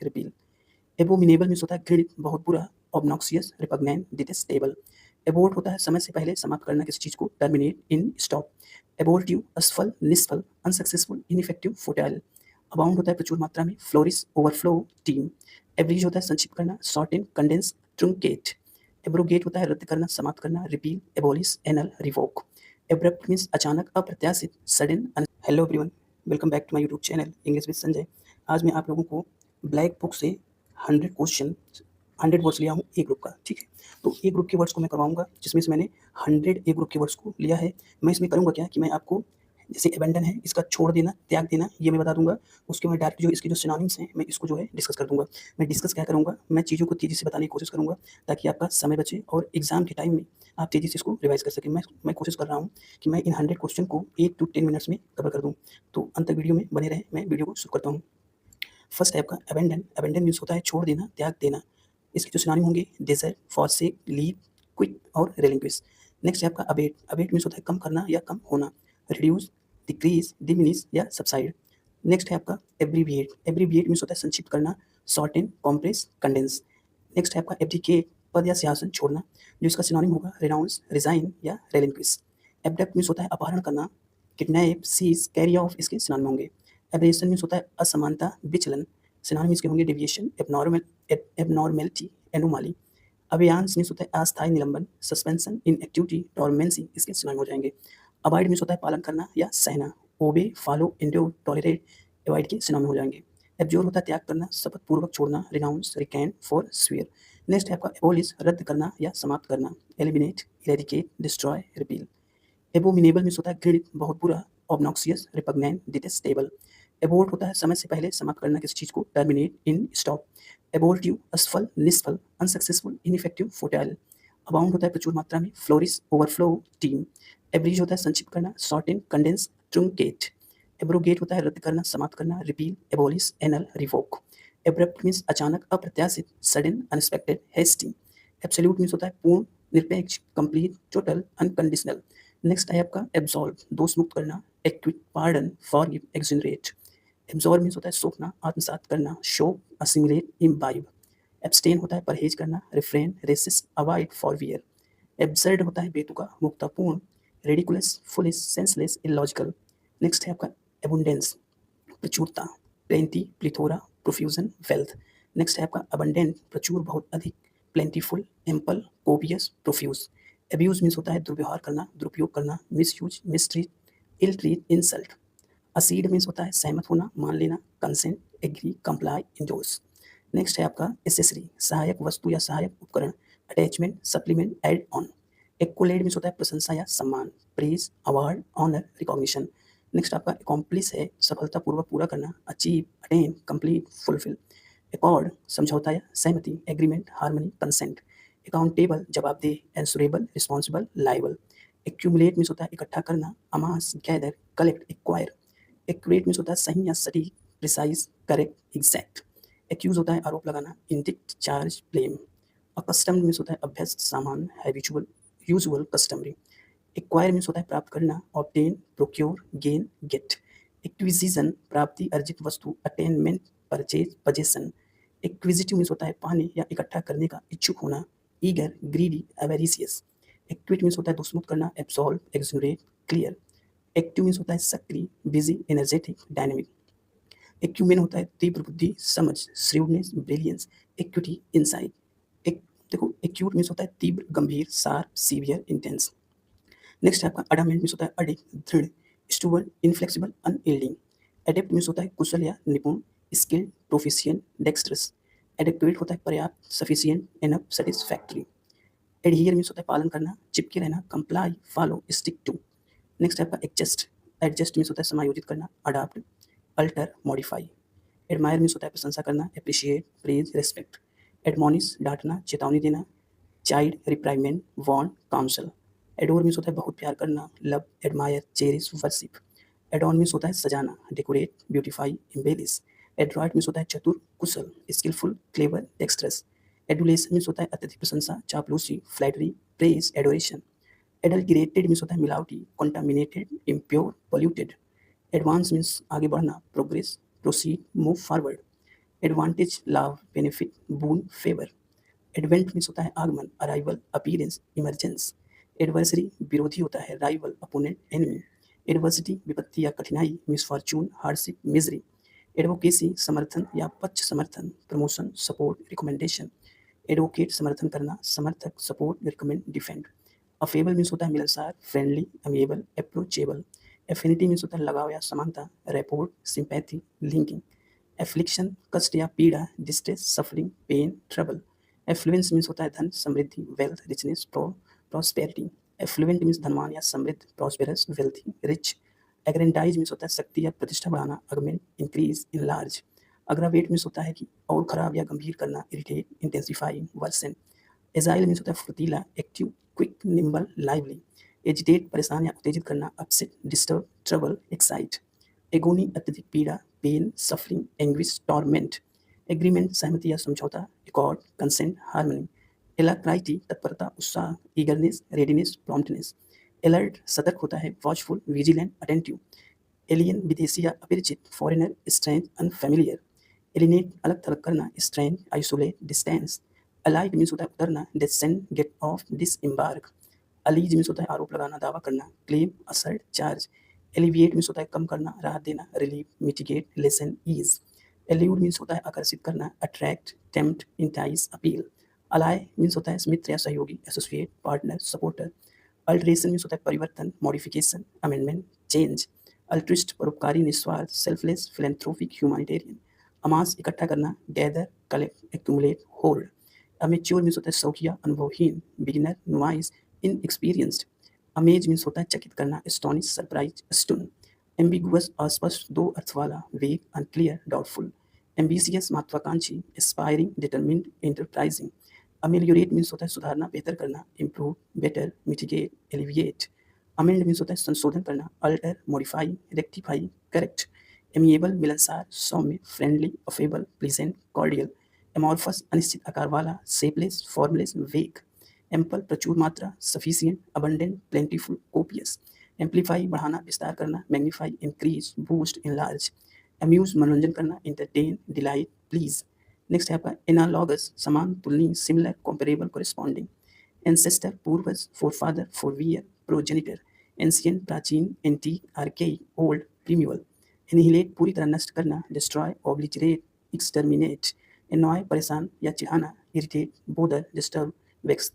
Repeal. Abominable means होता है घृणित, बहुत बुरा। Obnoxious, repugnant, detestable. एबोर्ट होता है समय से पहले समाप्त करना किसी चीज़ को, टर्मिनेट, इन, स्टॉप। एबोर्टिव, असफल, निष्फल, अनसक्सेसफुल, इनइफेक्टिव, फुटाइल। अबाउंड होता है प्रचुर मात्रा में, फ्लोरिश, ओवरफ्लो, टीम। एब्रीज होता है संक्षिप्त करना, शॉर्टेन, कंडेंस, ट्रुंकेट। एब्रोगेट होता है रद्द करना, समाप्त करना, repeal, abolish, annul, revoke. Abrupt means अचानक, अप्रत्याशित, sudden. Hello everyone, welcome back to my YouTube channel English with Sanjay. आज मैं आप लोगों को ब्लैक बुक से 100 क्वेश्चन, 100 वर्ड्स लिया हूँ ए ग्रुप का, ठीक है। तो ए ग्रुप के वर्ड्स को मैं करवाऊंगा, जिसमें से मैंने 100 ए ग्रुप के वर्ड्स को लिया है। मैं इसमें करूँगा क्या कि मैं आपको जैसे अबैंडन है, इसका छोड़ देना, त्याग देना, ये मैं बता दूंगा। उसके बाद डायरेक्ट जो इसके जो सिनोनिम्स हैं, मैं इसको जो है डिस्कस कर दूंगा। मैं डिस्कस क्या करूंगा, मैं चीज़ों को तेज़ी से बताने की कोशिश करूंगा, ताकि आपका समय बचे और एग्जाम के टाइम में आप तेज़ी से इसको रिवाइज कर सकें। मैं कोशिश कर रहा हूँ कि मैं इन 100 क्वेश्चन को 8 to 10 मिनट्स में कवर कर दूँ। तो अंत तक वीडियो में बने रहें। मैं वीडियो को शुरू करता हूँ। फर्स्ट है आपका अबैंडन। अबैंडन मीन्स होता है छोड़ देना, त्याग देना। इसके जो सिनोनिम होंगे डेजर्ट, फॉरसेक, लीव, क्विट और रेलिंक्विश। नेक्स्ट है आपका अबेट। अबेट मीन्स होता है कम करना या कम होना। रिड्यूस, डिक्रीज, डिमिनिश या सबसाइड। नेक्स्ट है आपका एब्रीविएट। एब्रीविएट मीन्स होता है संक्षिप्त करना, शॉर्टेन, कॉम्प्रेस, कंडेंस। नेक्स्ट है आपका एब्डिकेट, पद या सिंहासन छोड़ना, जो इसका सिनोनिम होगा रिनाउंस, रिजाइन या रेलिंक्विश। एब्डक्ट मीन्स होता है अपहरण करना, किडनैप, सीज, कैरी ऑफ इसके सिनोनिम होंगे। एब्रेशन मीन्स होता है असमानता, विचलन। सिनोनिम इसके होंगे डेविएशन, एबनॉर्मेलिटी, एनोमाली। अबेयांस मीन्स होता है अस्थायी निलंबन, सस्पेंशन, इनएक्टिविटी, डोरमेंसी इसके सिनोनिम हो जाएंगे। अवॉइड मीन्स होता है पालन करना या सहना, ओबे, फॉलो, एंड्योर, टॉलरेट, अवॉइड के सिनोनिम हो जाएंगे। एब्जोर होता है त्याग करना, शपथ पूर्वक छोड़ना, रिनाउंस, रिकैन, फॉर, स्वेयर। नेक्स्ट है आपका एबोलिश, रद्द करना या समाप्त करना, eliminate, eradicate, destroy, repeal. Abominable means होता है घृणित, बहुत बुरा। Obnoxious, repugnant, detestable. एबोर्ट होता है समय से पहले समाप्त करना किसी चीज़ को, टर्मिनेट, इन, स्टॉप। एबोर्टिव, असफल, निष्फल, अनसक्सेसफुल, इनइफेक्टिव, फुटाइल। अबाउंड होता है प्रचुर मात्रा में, फ्लोरिश, ओवरफ्लो, टीम। एब्रीज होता है संक्षिप्त करना, शॉर्टेन, कंडेंस, ट्रुंकेट। एब्रोगेट होता है रद्द करना, समाप्त करना, repeal, abolish, annul, revoke. Abrupt means अचानक, अप्रत्याशित, sudden, unexpected, hasty. Absolute means होता है पूर्ण, निरपेक्ष, कंप्लीट, टोटल, अनकंडीशनल। नेक्स्ट है आपका एब्सॉल्व, दोष मुक्त करना, acquit, pardon, forgive, exonerate. Absorb means होता है सोखना, आत्मसात करना, शो, असिमिलेट, इम्बाइब। एब्सटेन होता है परहेज करना, refrain, resist, avoid, forbear. Absurd होता है बेतुका, मुक्तापूर्ण, ridiculous, foolish, senseless, illogical. Next है आपका एबुंडेंस, प्रचुरता, plenty, plethora, profusion, wealth. Next है आपका अबंडेंट, प्रचुर, बहुत अधिक, plentiful, ample, copious, profuse. Abuse means होता है दुर्व्यवहार करना, दुरुपयोग करना, misuse, mistreat, ill treat, insult. Accede means होता है सहमत होना, मान लेना, consent, agree, comply, endorse. Next है आपका एसेसरी, सहायक वस्तु या सहायक उपकरण, attachment, supplement, add on. Accolade means होता है प्रशंसा या सम्मान, praise, award, honour, recognition. Next आपका अकॉम्प्लिस है सफलतापूर्वक पूरा करना, achieve, attain, complete, fulfil. Accord समझौता या सहमति, एग्रीमेंट, हार्मनी, कंसेंट। अकाउंटेबल जवाबदेह, answerable, responsible, liable. Accumulate means होता है इकट्ठा करना, amass, gather, collect, acquire. Accurate means होता है सही या सटीक, प्रिसाइज, करेक्ट, एग्जैक्ट। एक्यूज होता है आरोप लगाना, indict, charge, blame. Accustomed means होता है अभ्यस्त, सामान्य, habitual, usual, customary. Acquire means होता है प्राप्त करना, obtain, procure, gain, get. Acquisition प्राप्ति, अर्जित वस्तु, attainment, purchase, possession. Acquisitive means होता है पाने या इकट्ठा करने का इच्छुक होना, eager, greedy, avaricious. Acquit means होता है दुष्मुक्त करना, absolve, exonerate, clear. Active means होता है सक्रिय, बिजी, एनर्जेटिक, डायनेमिक। एक्यूमेन होता है तीव्र बुद्धि, समझ, श्रेवनेस, ब्रिलियंस, इक्विटी, इनसाइट। एक देखो एक्यूट मीन्स होता है तीव्र, गंभीर, शार्प, सीवियर, इंटेंस। नेक्स्ट है आपका अडामेंट मीन्स होता है अडिग, दृढ़, स्टूबर्न, इनफ्लेक्सिबल, अनयील्डिंग। एडेप्ट मीन्स होता है कुशल या निपुण, स्किल्ड, प्रोफिशिएंट, डेक्स्ट्रस। एडेक्वेट होता है पर्याप्त, sufficient, enough, satisfactory. Adhere means होता है पालन करना, चिपके रहना, comply, follow, stick to. Next है आपका एडजस्ट। एडजस्ट मीन्स होता है समायोजित करना, adapt, alter, modify. Admire means होता है प्रशंसा करना, एप्रिशिएट, प्रेज, रेस्पेक्ट। एडमोनिश डांटना, चेतावनी देना, chide, reprimand, warn, counsel. Adore means होता है बहुत प्यार करना, love, admire, cherish, worship. Adorn means होता है सजाना, decorate, beautify, embellish. Adroit means होता है चतुर, कुशल, skilful, clever, dexterous. Adulation means होता है अत्यधिक प्रशंसा, चापलूसी, flattery, praise, adoration. Adulterated means होता है मिलावटी, contaminated, impure, polluted. Advance means आगे बढ़ना, progress, proceed, move forward. Advantage, लाभ, benefit, boon, favour. Advent means होता है आगमन, अराइवल, अपीयरेंस, इमरजेंस। एडवर्सरी विरोधी होता है, राइवल, अपोनेंट, एनिमी। एडवर्सिटी विपत्ति या कठिनाई, मिसफॉर्चून, हार्डशिप, मिजरी। एडवोकेसी समर्थन या पक्ष समर्थन, प्रमोशन, सपोर्ट, रिकमेंडेशन। एडवोकेट समर्थन करना, समर्थक, support, recommend, defend. Affable means होता है मिलनसार, फ्रेंडली, अमेबल, अप्रोचेबल। एफिनिटी मीन्स होता है लगाव या समानता, रेपोर्ट, सिंपैथी, लिंकिंग। एफ्लिक्शन कष्ट या पीड़ा, distress, suffering, pain, trouble. Affluence means होता है धन, समृद्धि, wealth, richness, prosperity. Affluent means धनवान या समृद्ध, prosperous, wealthy, rich. Aggrandize means होता है शक्ति या प्रतिष्ठा बढ़ाना, augment, increase, enlarge. Aggravate means होता है कि और खराब या गंभीर करना, irritate, intensify, worsen. Agile means होता है फुर्तीला, active, quick, nimble, lively. Agitate परेशान या उत्तेजित करना, upset, disturb, trouble, excite. Agony अत्यधिक पीड़ा, pen, suffering, anguish, torment. Agreement सहमति या समझौता, एकॉर्ड, कंसेंट, हार्मनी। एलाक्राइटी तत्परता, उत्साह, ईगरनेस, रेडीनेस, प्रॉम्प्टनेस। अलर्ट सतर्क होता है, वॉचफुल, विजिलेंट, अटेंटिव। एलियन विदेशी या अपरिचित, फॉरेनर, स्ट्रेंज, अनफेमिलियर। एलिनेट अलग थलग करना, estrange, isolate, distance. Alight means होता है उतरना, descend, get off, disembark. Allege means होता है आरोप लगाना, दावा करना, claim, assert, charge. Alleviate means होता है कम करना, राहत देना, relief, mitigate, lessen, ease. Allude means होता है आकर्षित करना, attract, tempt, entice, appeal. Ally means होता है मित्र या सहयोगी, associate, partner, supporter. Alteration means होता है परिवर्तन, मॉडिफिकेशन, अमेंडमेंट, चेंज। अल्ट्रिस्ट परोपकारी, निस्वार्थ, सेल्फलेस, फिलेंथ्रोपिक, ह्यूमैनिटेरियन। अमास इकट्ठा करना, gather, collect, accumulate, hold. Amateur means होता है शौकिया, अनुभवहीन, बिगिनर, नुआइस, इनएक्सपीरियंस्ड। अमेज मीन्स होता है चकित करना, एस्टोनिश, सरप्राइज, स्टुन। एम्बिगुअस अस्पष्ट, दो अर्थ वाला, वेग, अनक्लियर, डाउटफुल। एम्बिशियस महत्वाकांक्षी, aspiring, determined, enterprising. Ameliorate means होता है सुधारना, बेहतर करना, improve, better, mitigate, alleviate. Amend means होता है संशोधन करना, alter, modify, rectify, correct. Amiable मिलनसार, सौम्य, friendly, affable, pleasant, cordial. Amorphous अनिश्चित आकार वाला, शेपलेस, फॉर्मलेस, वेग। एम्पल प्रचुर मात्रा, sufficient, abundant, plentiful, copious. Amplify बढ़ाना, विस्तार करना, magnify, increase, boost, enlarge. Amuse मनोरंजन करना, इंटरटेन, डिलाइट, प्लीज। नेक्स्ट है आपका एनालॉगस, समान, तुलनीय, सिमिलर, कॉम्पेरेबल, कोरिस्पॉन्डिंग। एंसेस्टर पूर्वज, फोरफादर, फोरवियर, प्रोजेनिटर। एंशियंट प्राचीन, एंटीक, आर्केइक, ओल्ड, प्रीमिवल। एनिहिलेट पूरी तरह नष्ट करना, डिस्ट्रॉय, ऑब्लिटरेट, एक्सटर्मिनेट। एनॉय परेशान या चिढ़ाना, इरिटेट, बोदर, डिस्टर्ब, वेक्स।